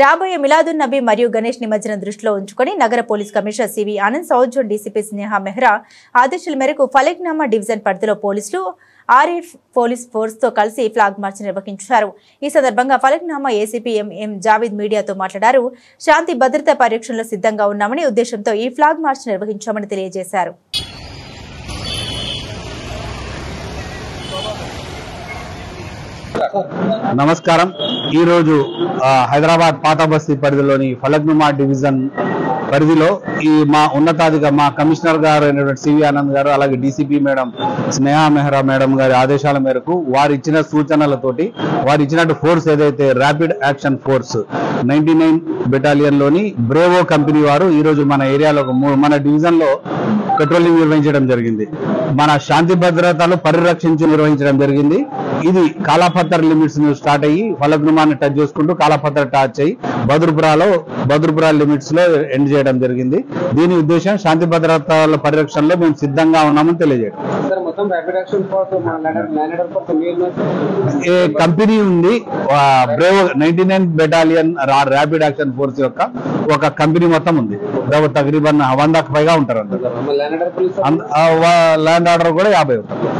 రాబోయే మిలాదున్ నబీ మరియు గణేష్ నిమజ్జనం దృష్టిలో ఉంచుకొని నగర police commissioner CV Anand, south zone DCP Sneha Mehra ఆదేశాల మేరకు ఫలక్నామా డివిజన్ పరిధిలో పోలీసులు ఆర్ఎఫ్ పోలీస్ ఫోర్స్ తో కలిసి ఫ్లాగ్ మార్చ్ నిర్వహించారు. ఈ సందర్భంగా ఫలక్నామా ఏసీపీ ఎం జావీద్ మీడియాతో మాట్లాడారు. శాంతి భద్రతా పరిరక్షణలో సిద్ధంగా ఉన్నామని ఉద్దేశంతో ఈ ఫ్లాగ్ మార్చ్ నిర్వహించామని తెలియజేశారు. నమస్కారం. ఈరోజు హైదరాబాద్ పాత బస్తీ పరిధిలోని ఫలక్నుమా డివిజన్ పరిధిలో మా ఉన్నతాధికారి మా కమిషనర్ గారు అయినటువంటి సివి ఆనంద్ గారు, అలాగే డీసీపీ మేడం స్నేహ మెహ్రా మేడం గారి ఆదేశాల మేరకు వారు ఇచ్చిన సూచనలతోటి వారు ఇచ్చినట్టు ఫోర్స్ ఏదైతే ర్యాపిడ్ యాక్షన్ ఫోర్స్ 99 బెటాలియన్ లోని బ్రేవో కంపెనీ వారు ఈరోజు మన ఏరియాలో మన డివిజన్ లో పెట్రోలింగ్ నిర్వహించడం జరిగింది. మన శాంతి భద్రతలు పరిరక్షించి నిర్వహించడం జరిగింది. ఇది కాలాపత్తర్ లిమిట్స్ స్టార్ట్ అయ్యి ఫలక్నుమాని టచ్ చేసుకుంటూ కాలాపత్తర్ టచ్ అయ్యి బదుర్పురా లిమిట్స్ లో ఎండ్ చేయడం జరిగింది. దీని ఉద్దేశం శాంతి భద్రతల పరిరక్షణలో మేము సిద్ధంగా ఉన్నామని తెలియజేయడం. కంపెనీ ఉంది, Bravo 99 battalion rapid action force యొక్క ఒక కంపెనీ మొత్తం ఉంది. తగ్రీబన్ 100కు పైగా ఉంటారు. ల్యాండ్ ఆర్డర్ కూడా 50 ఉంటారు.